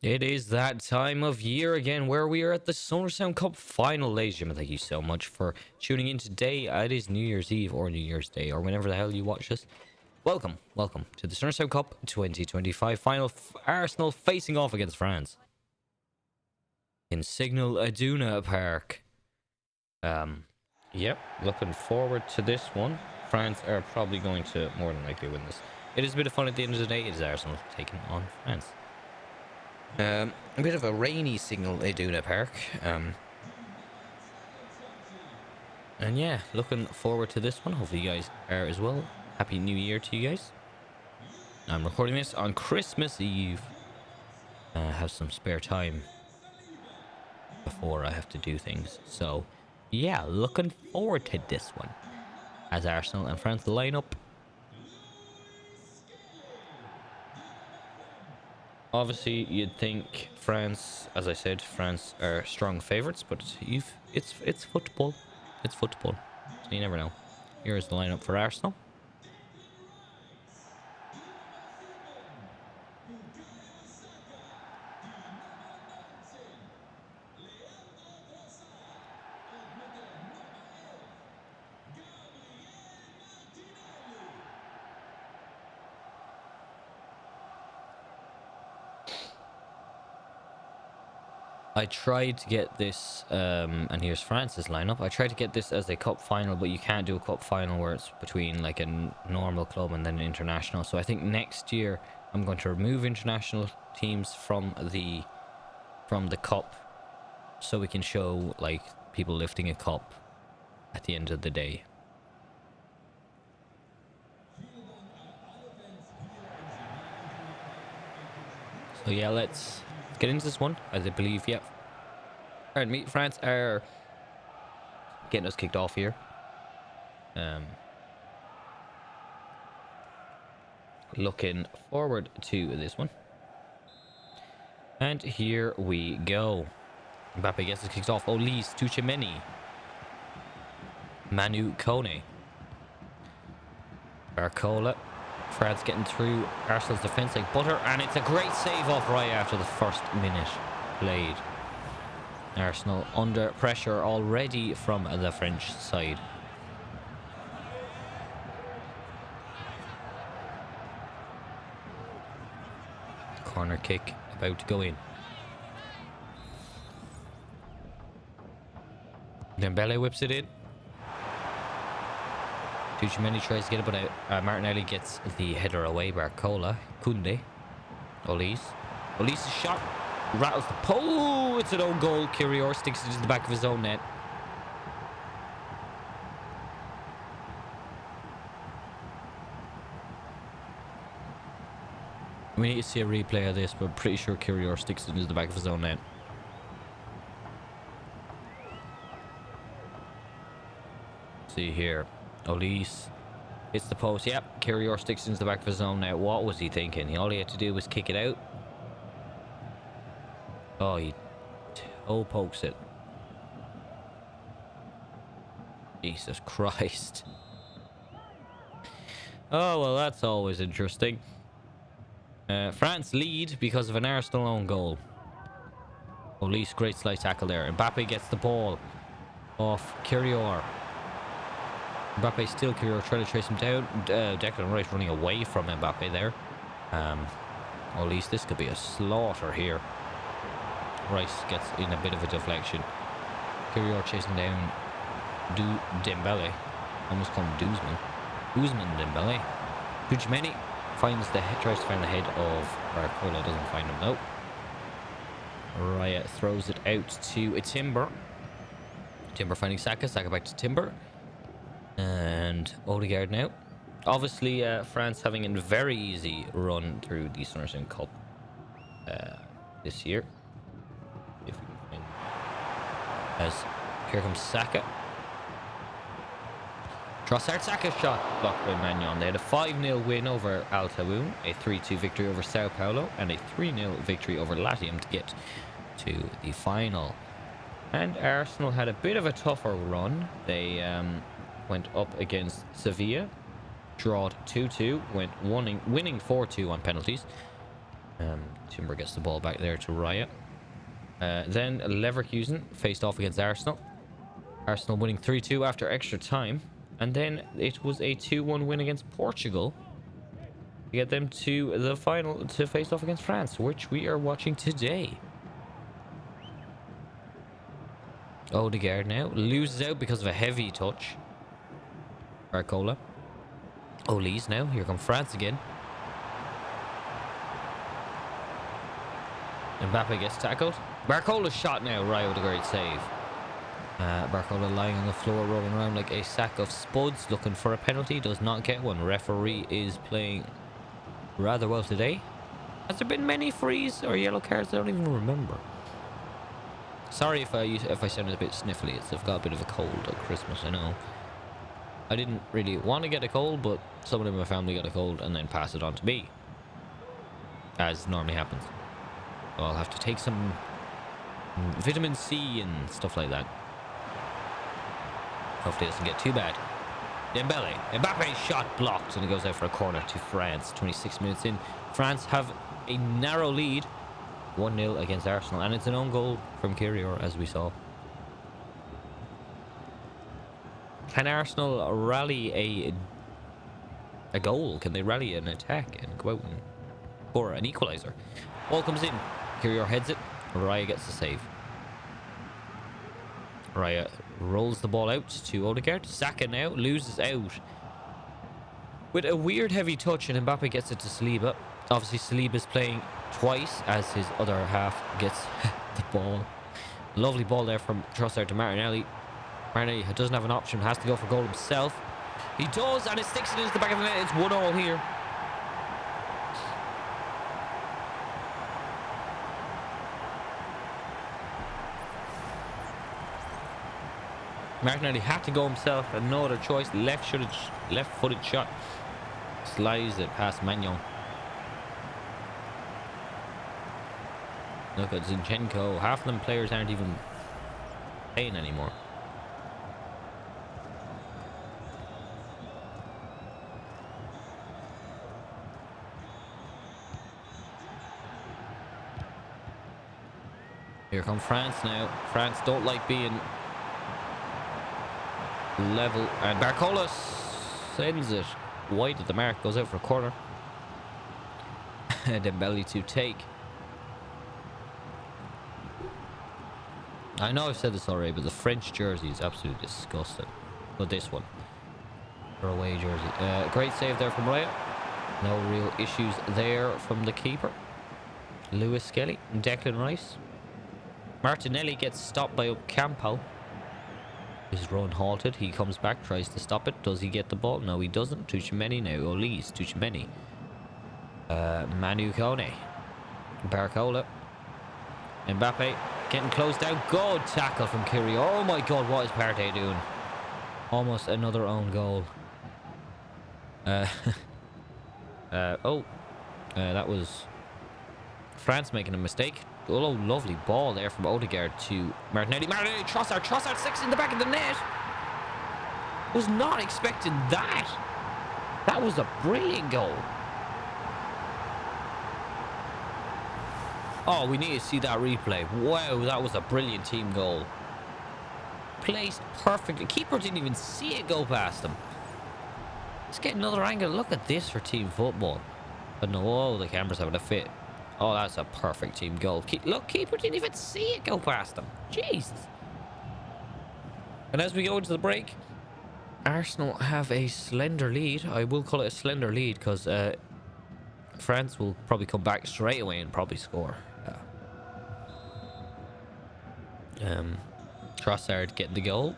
It is that time of year again where we are at the Sonor Sound Cup final, ladies and gentlemen. Thank you so much for tuning in today. It is New Year's Eve or New Year's Day or whenever the hell you watch this. Welcome to the Sonor Sound Cup 2025 final. Arsenal facing off against France in Signal Iduna Park. Yep, looking forward to this one. France are probably going to more than likely win this. It is a bit of fun at the end of the day. It is Arsenal taking on France. A bit of a rainy Signal Iduna Park. And yeah, looking forward to this one. Hopefully you guys are as well. Happy New Year to you guys. I'm recording this on Christmas Eve. Have some spare time before I have to do things. So yeah, looking forward to this one. As Arsenal and France line up. Obviously, you'd think France, as I said, France are strong favourites, but it's football. It's football. So you never know. Here's the lineup for Arsenal. I tried to get this, and here's France's lineup. I tried to get this as a cup final, but you can't do a cup final where it's between like a normal club and then an international. So I think next year I'm going to remove international teams from the cup, so we can show like people lifting a cup at the end of the day. So yeah, let's get into this one. As I believe, yeah. Pardon me, France are getting us kicked off here. Looking forward to this one. And here we go. Mbappe gets us kicked off. Olise, Tuchemeni, Manu Kone, Barcola. France getting through Arsenal's defence like butter, and it's a great save off right after the first minute played. Arsenal under pressure already from the French side. Corner kick about to go in. Dembele whips it in. Tuchemeni tries to get it, but Martinelli gets the header away. Barcola, Koundé, Olise. Olise's shot rattles the pole. It's an own goal. Kirior sticks it to the back of his own net. We need to see a replay of this, but I'm pretty sure Kirior sticks it into the back of his own net. See here. Olise hits the post. Yep, Kirior sticks into the back of his own net. What was he thinking? All he had to do was kick it out. Oh, he toe pokes it. Jesus Christ. Oh, well, that's always interesting. France lead because of an Arsenal own goal. Olise, great slight tackle there. Mbappe gets the ball off Kirior. Mbappe still Kirior trying to trace him down. Declan Rice running away from Mbappe there. Olise, this could be a slaughter here. Rice gets in a bit of a deflection. Kirior chasing down Dembele. Almost called him Ousmane Dembele. Tuchemeni tries to find the head of Barcola. Doesn't find him though. Raya throws it out to Timber. Timber finding Saka. Saka back to Timber. And Odegaard now. Obviously, France having a very easy run through the Sonor Sound Cup this year. If we can find, as here comes Saka. Trossard Saka's shot blocked by Magnon. They had a 5-0 win over Al Tawoun, a 3-2 victory over Sao Paulo, and a 3-0 victory over Latium to get to the final. And Arsenal had a bit of a tougher run. They went up against Sevilla, drawed 2-2, went winning 4-2 on penalties. Timber gets the ball back there to Raya. Then Leverkusen faced off against Arsenal. Arsenal winning 3-2 after extra time. And then it was a 2-1 win against Portugal to get them to the final to face off against France, which we are watching today. Odegaard now loses out because of a heavy touch. Barcola. Olise now. Here come France again. Mbappe gets tackled. Barcola's shot now. Right with a great save. Barcola lying on the floor, rolling around like a sack of spuds, looking for a penalty. Does not get one. Referee is playing rather well today. Has there been many frees or yellow cards? I don't even remember. Sorry if I sounded a bit sniffly. I've got a bit of a cold at Christmas, I know. I didn't really want to get a cold, but someone in my family got a cold and then passed it on to me, as normally happens. So I'll have to take some vitamin C and stuff like that. Hopefully it doesn't get too bad. Dembele. Mbappe's shot blocked and it goes out for a corner to France. 26 minutes in. France have a narrow lead. 1-0 against Arsenal. And it's an own goal from Kyrior, as we saw. Can Arsenal rally a goal? Can they rally an attack and go out and score an equaliser? Ball comes in. Kyrior heads it. Raya gets the save. Raya rolls the ball out to Odegaard. Saka now loses out with a weird heavy touch, and Mbappe gets it to Saliba. Obviously Saliba's playing twice as his other half gets the ball. Lovely ball there from Trossard to Martinelli. Martinelli doesn't have an option, has to go for goal himself. He does, and it sticks it into the back of the net. It's 1-1 here. Martinelli had to go himself, and no other choice. Left-footed shot. Slides it past Magnon. Look at Zinchenko. Half of them players aren't even playing anymore. Here come France now. France don't like being level, and Barcola sends it wide at the mark, goes out for a corner. Dembele to take. I know I've said this already, but the French jersey is absolutely disgusting. But this one, for away jersey, great save there from Raya. No real issues there from the keeper. Lewis Skelly, Declan Rice. Martinelli gets stopped by Ocampo. His run halted. He comes back, tries to stop it. Does he get the ball? No, he doesn't. Tuchimeni now. Olise. Tuchimeni. Manu Kone. Barcola. Mbappe getting closed down. Good tackle from Kyrior. Oh my god, what is Partey doing? Almost another own goal. That was France making a mistake. Oh, lovely ball there from Odegaard to Martinelli. Martinelli, Trossard sticks in the back of the net. Was not expecting that. That was a brilliant goal. Oh, we need to see that replay. Wow, that was a brilliant team goal. Placed perfectly. Keeper didn't even see it go past him. Let's get another angle. Look at this for team football. But no, oh, the camera's having a fit. Oh, that's a perfect team goal. Look, keeper didn't even see it go past him. Jesus. And as we go into the break, Arsenal have a slender lead. I will call it a slender lead because France will probably come back straight away and probably score. Trossard getting the goal.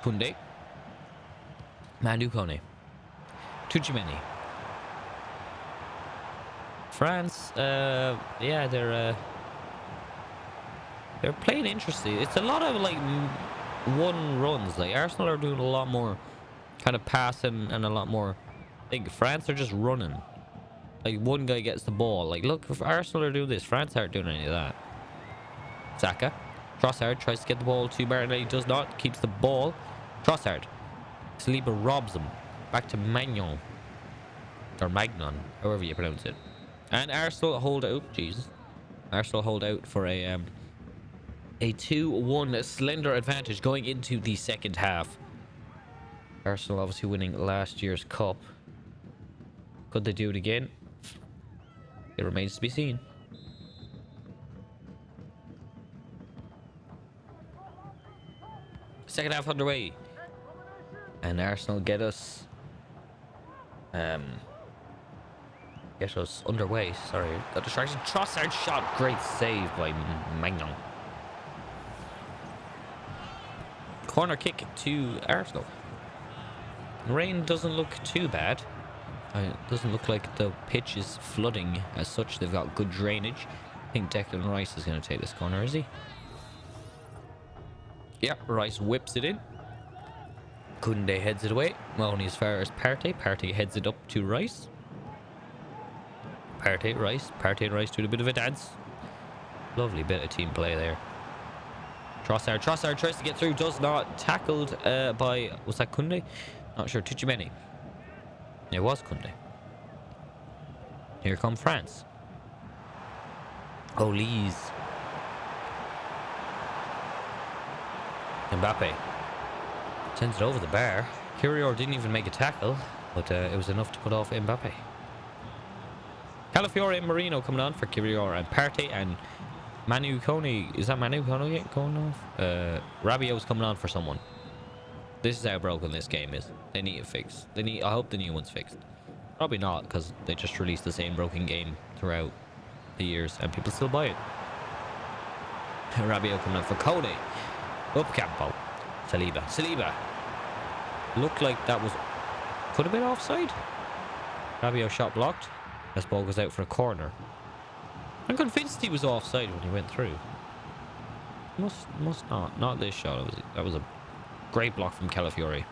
Koundé. Manu Kone. Tuchimeni. France, yeah, they're playing interesting. It's a lot of like one runs. Like Arsenal are doing a lot more kind of passing and a lot more. I think France are just running. Like one guy gets the ball. Like look, if Arsenal are doing this, France aren't doing any of that. Saka. Trossard tries to get the ball to Martinelli. Does not. Keeps the ball. Trossard. Saliba robs him. Back to Magnon. Or Magnon, however you pronounce it. And Arsenal hold out. Jesus. Arsenal hold out for a 2-1 slender advantage going into the second half. Arsenal obviously winning last year's cup. Could they do it again? It remains to be seen. Second half underway. And Arsenal get us underway. Sorry, got distracted. Trossard shot, great save by Magnon. Corner kick to Arsenal. Rain doesn't look too bad. It doesn't look like the pitch is flooding as such. They've got good drainage. I think Declan Rice is going to take this corner, is he? Yeah, Rice whips it in. Koundé heads it away. Well, only as far as Partey. Partey heads it up to Rice. Partey, Rice. Partey and Rice doing a bit of a dance. Lovely bit of team play there. Trossard tries to get through. Does not. Tackled by... Was that Koundé? Not sure. Tchouaméni. It was Koundé. Here come France. Olise. Mbappe. Sends it over the bar. Kirior didn't even make a tackle, but it was enough to put off Mbappe. Calafiore and Marino coming on for Kirior and Partey and Manu Kone. Is that Manu Kone going off? Rabiot's coming on for someone. This is how broken this game is. They need it fixed. I hope the new one's fixed. Probably not, because they just released the same broken game throughout the years and people still buy it. Rabiot coming on for Kone. Up Campo. Saliba. Looked like that was... Could have been offside. Rabiot shot blocked. This ball goes out for a corner. I'm convinced he was offside when he went through. Must not. Not this shot. That was a great block from Calafiore.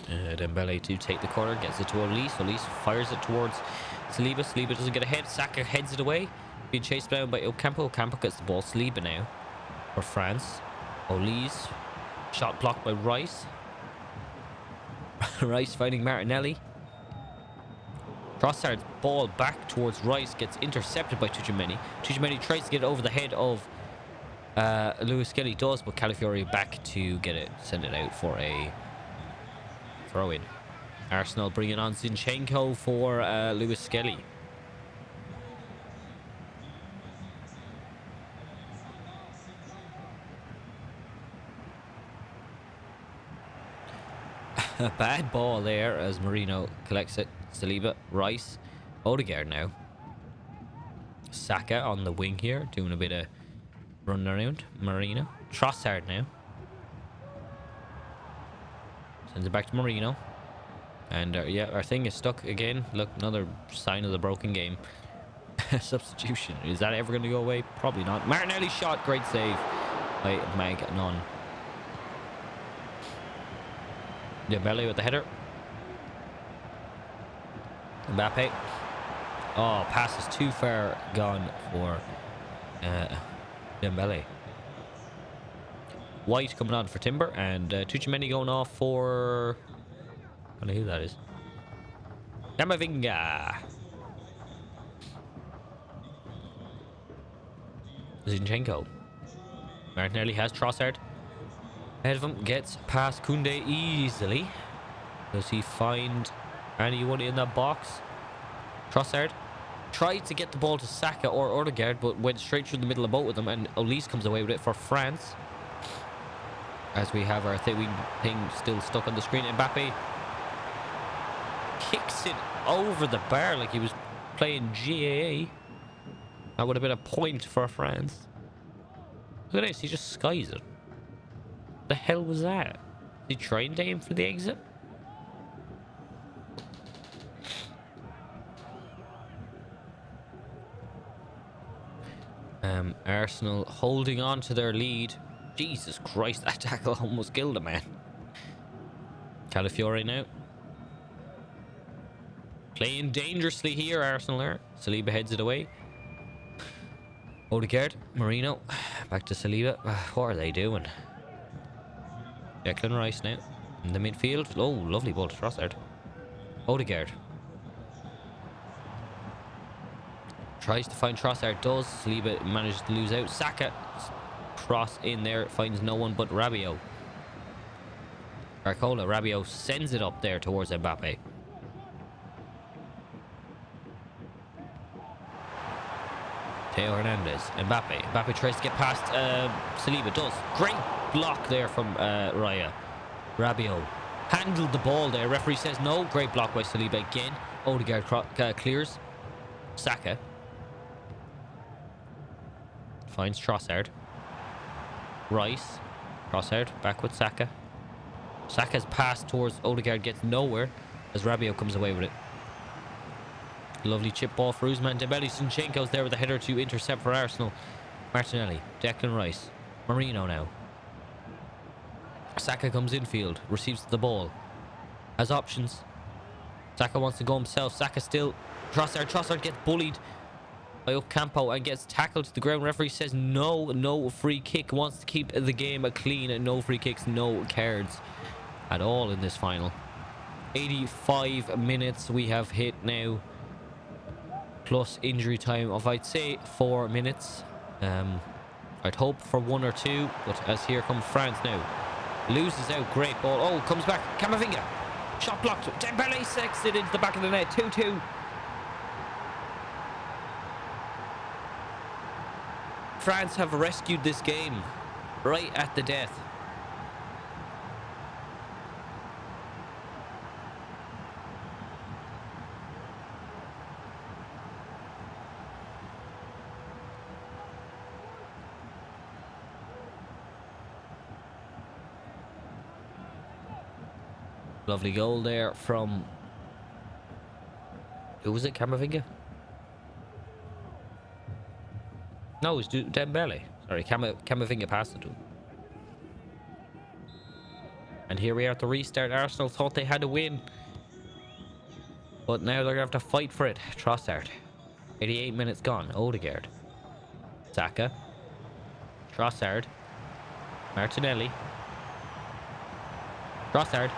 Dembele to take the corner, gets it to Olise. Olise fires it towards Saliba. Saliba doesn't get ahead. Saka heads it away. Being chased down by Ocampo. Ocampo gets the ball. Saliba now for France. Olise. Shot blocked by Rice. Rice fighting Martinelli. Trossard's ball back towards Rice gets intercepted by Tchouaméni. Tchouaméni tries to get it over the head of Lewis Skelly. Does, but Calafiore back to get it, send it out for a throw in. Arsenal bringing on Zinchenko for Lewis Skelly. A bad ball there as Marino collects it. Saliba, Rice, Odegaard now. Saka on the wing here, doing a bit of running around. Marino. Trossard now. Sends it back to Marino. And yeah, our thing is stuck again. Look, another sign of the broken game. Substitution. Is that ever going to go away? Probably not. Martinelli shot. Great save by Magnon. Dembele with the header. Mbappe. Oh, pass is too far gone for Dembele. White coming on for Timber, and Tchouaméni going off for... I don't know who that is. Camavinga. Zinchenko. Martinelli has Trossard. Ahead of him, gets past Koundé easily. Does he find anyone in that box? Trossard tried to get the ball to Saka or Odegaard, but went straight through the middle of both of them, and Olise comes away with it for France. As we have our thing still stuck on the screen. Mbappe kicks it over the bar like he was playing GAA. That would have been a point for France. Look at this, he just skies it. The hell was that? Did he try and aim for the exit? Arsenal holding on to their lead. Jesus Christ, that tackle almost killed a man. Calafiore now. Playing dangerously here, Arsenal there. Saliba heads it away. Odegaard, Marino, back to Saliba. What are they doing? Declan Rice now in the midfield. Oh, lovely ball to Trossard. Odegaard tries to find Trossard. Does Saliba manages to lose out? Saka cross in there, finds no one but Rabiot. Barcola, Rabiot sends it up there towards Mbappe. Theo Hernandez, Mbappe tries to get past Saliba. Does. Great block there from Raya. Rabiot handled the ball there. Referee says no. Great block by Saliba again. Odegaard clears. Saka finds Trossard. Rice. Trossard back with Saka. Saka's pass towards Odegaard gets nowhere as Rabiot comes away with it. Lovely chip ball for Usman Dembele. Zinchenko's there with a header to intercept for Arsenal. Martinelli, Declan Rice, Marino now. Saka comes infield, receives the ball, has options. Saka wants to go himself. Saka still. Trossard gets bullied by Ocampo and gets tackled to the ground. Referee says no free kick. Wants to keep the game clean. No free kicks, no cards at all in this final. 85 minutes we have hit now, plus injury time of I'd say 4 minutes. I'd hope for 1 or 2, but as here comes France now. Loses out, great ball. Oh, comes back. Camavinga. Shot blocked. Dembele sexed it into the back of the net. 2-2. France have rescued this game right at the death. Lovely goal there from... Who was it? Camavinga? No, it was Dembele. Sorry, Camavinga passed it to him. And here we are at the restart. Arsenal thought they had to win, but now they're going to have to fight for it. Trossard. 88 minutes gone. Odegaard. Saka. Trossard. Martinelli. Trossard.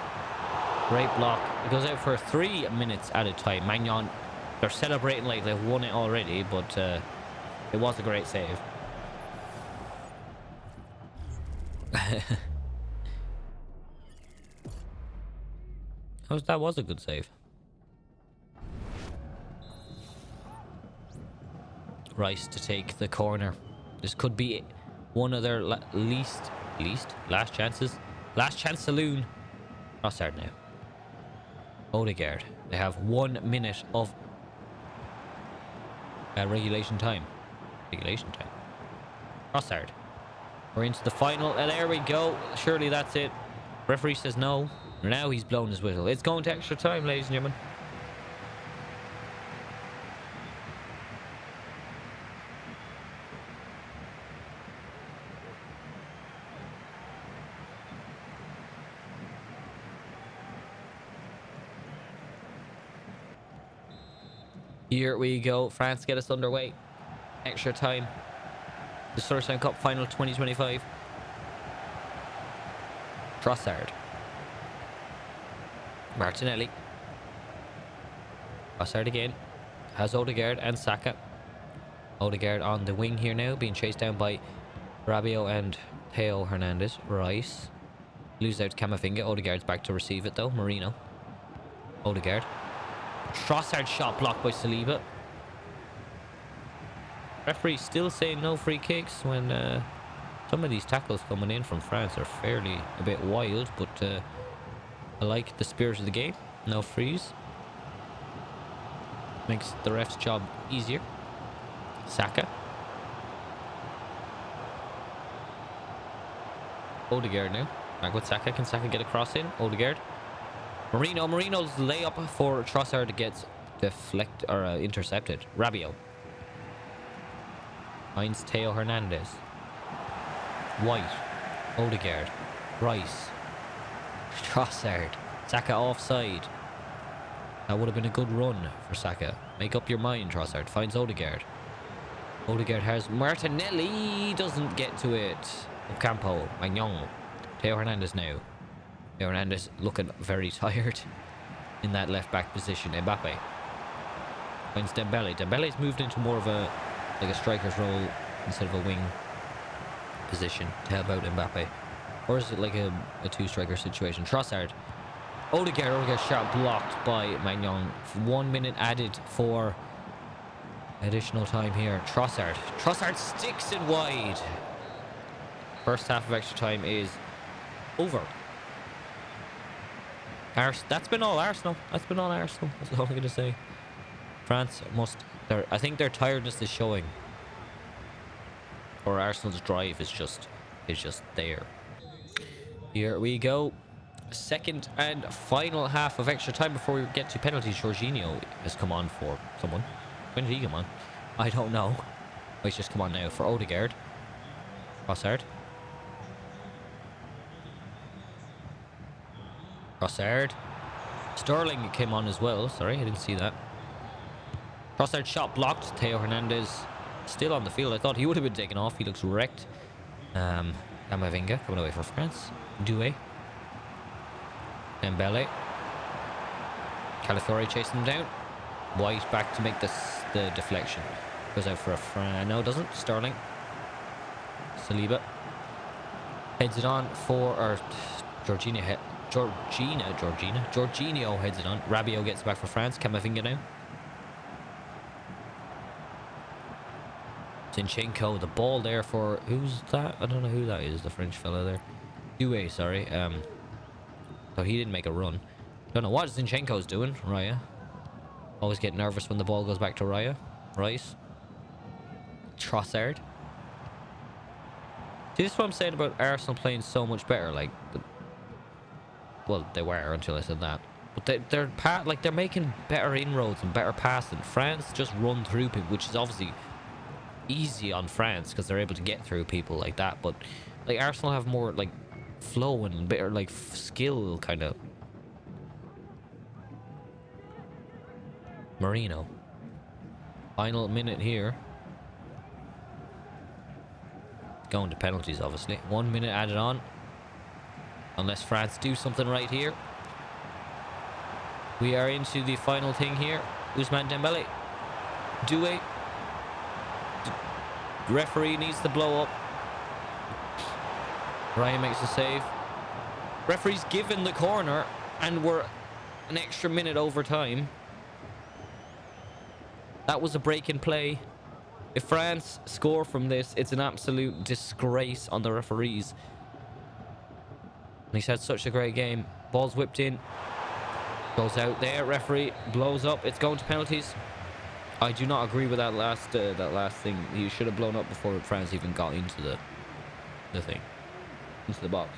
Great block. It goes out for 3 minutes at a time. Magnon, they're celebrating like they've won it already, but it was a great save. That was a good save. Rice to take the corner. This could be one of their last chances. Last chance saloon. Trossard now. Odegaard. They have 1 minute of regulation time. Trossard. We're into the final. And there we go. Surely that's it. Referee says no. Now he's blown his whistle. It's going to extra time, ladies and gentlemen. Here we go. France get us underway. Extra time. The Sonor Cup Final 2025. Trossard. Martinelli. Trossard again. Has Odegaard and Saka. Odegaard on the wing here now, being chased down by Rabiot and Theo Hernandez. Rice. Lose out Camavinga. Odegaard's back to receive it though. Marino. Odegaard. Trossard shot blocked by Saliba. Referee still saying no free kicks when some of these tackles coming in from France are fairly a bit wild, but I like the spirit of the game. No freeze. Makes the ref's job easier. Saka. Odegaard now. Back with Saka. Can Saka get a cross in? Odegaard. Marino's layup for Trossard gets intercepted. Rabiot finds Theo Hernandez. White. Odegaard. Rice. Trossard. Saka offside. That would have been a good run for Saka. Make up your mind, Trossard. Finds Odegaard. Odegaard has Martinelli. Doesn't get to it. Ocampo. Magnon. Theo Hernandez now. Theo Hernandez looking very tired in that left back position. Mbappe. Finds Dembele. Dembele's moved into more of a striker's role instead of a wing position to help out Mbappe. Or is it like a two-striker situation? Trossard. Odegaard shot blocked by Magnon. 1 minute added for additional time here. Trossard sticks it wide. First half of extra time is over. That's been all Arsenal. That's all I'm going to say. France must... I think their tiredness is showing. Or Arsenal's drive is just there. Here we go. Second and final half of extra time before we get to penalties. Jorginho has come on for someone. When did he come on? I don't know. Oh, he's just come on now for Odegaard. Trossard. Sterling came on as well. Sorry, I didn't see that. Trossard shot blocked. Theo Hernandez still on the field. I thought he would have been taken off. He looks wrecked. Camavinga coming away for France. Doué. Dembele. Calafiori chasing him down. White back to make the deflection. Goes out for a no, it doesn't. Sterling. Saliba. Heads it on for... Or Jorginho heads it on. Rabiot gets back for France. Camavinga now. Zinchenko, the ball there for... Who's that? I don't know who that is, the French fella there. Doué, sorry. So he didn't make a run. Don't know what Zinchenko's doing. Raya. Always get nervous when the ball goes back to Raya. Rice. Trossard. See, this is what I'm saying about Arsenal playing so much better. Like, well, they were until I said that. But they're making better inroads and better passing. France just run through people, which is obviously easy on France because they're able to get through people like that. But like Arsenal have more like flow and better like skill kind of. Marino. Final minute here. Going to penalties, obviously. 1 minute added on. Unless France do something right here. We are into the final thing here. Ousmane Dembele. Doué. Referee needs to blow up. Ryan makes a save. Referee's given the corner, and we're an extra minute over time. That was a break in play. If France score from this, it's an absolute disgrace on the referees. And he's had such a great game. Ball's whipped in. Goes out there. Referee blows up. It's going to penalties. I do not agree with that last thing. He should have blown up before France even got into the thing. Into the box.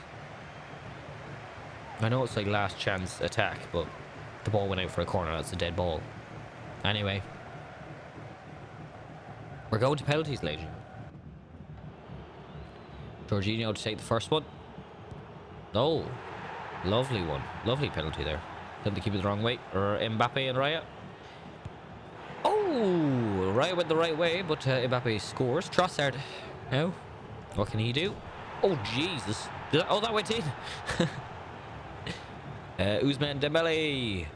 I know it's like last chance attack, but the ball went out for a corner. That's a dead ball. Anyway. We're going to penalties, ladies. Jorginho to take the first one. Oh, lovely one. Lovely penalty there. Didn't keep it the wrong way. Or Mbappe and Raya. Oh, Raya went the right way, but Mbappe scores. Trossard now. What can he do? Oh, Jesus. Oh, that went in. Ousmane Dembele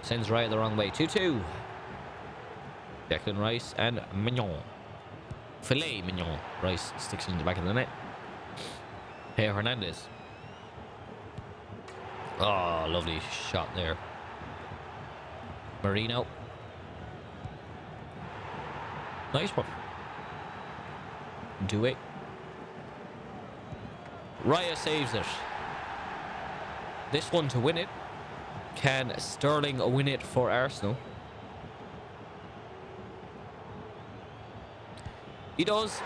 sends Raya the wrong way. 2-2. Declan Rice and Mignon. Filet Mignon. Rice sticks it in the back of the net. Theo Hernandez. Oh, lovely shot there. Marino. Nice one. Doué. Raya saves it. This one to win it. Can Sterling win it for Arsenal? He does.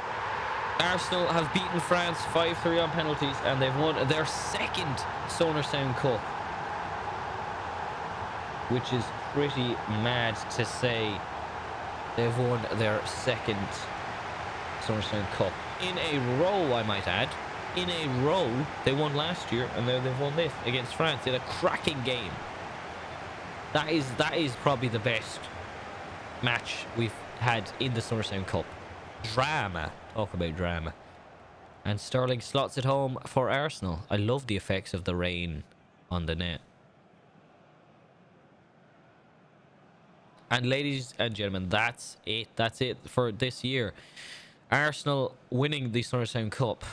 Arsenal have beaten France 5-3 on penalties, and they've won their second Sonor Cup, which is pretty mad to say. They've won their second Sonor Cup in a row, I might add. In a row. They won last year, and now they've won this against France in a cracking game. That is probably the best match we've had in the Sonor Cup. Drama. Talk about drama. And Sterling slots it home for Arsenal. I love the effects of the rain on the net. And ladies and gentlemen, that's it. That's it for this year. Arsenal winning the Sonor Cup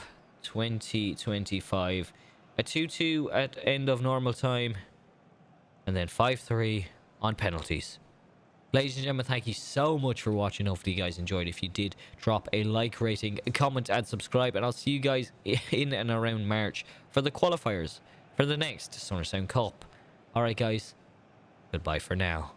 2025. A 2-2 at end of normal time. And then 5-3 on penalties. Ladies and gentlemen, thank you so much for watching. Hopefully you guys enjoyed. If you did, drop a like rating, a comment, and subscribe. And I'll see you guys in and around March for the qualifiers for the next Sonor Cup. Alright guys, goodbye for now.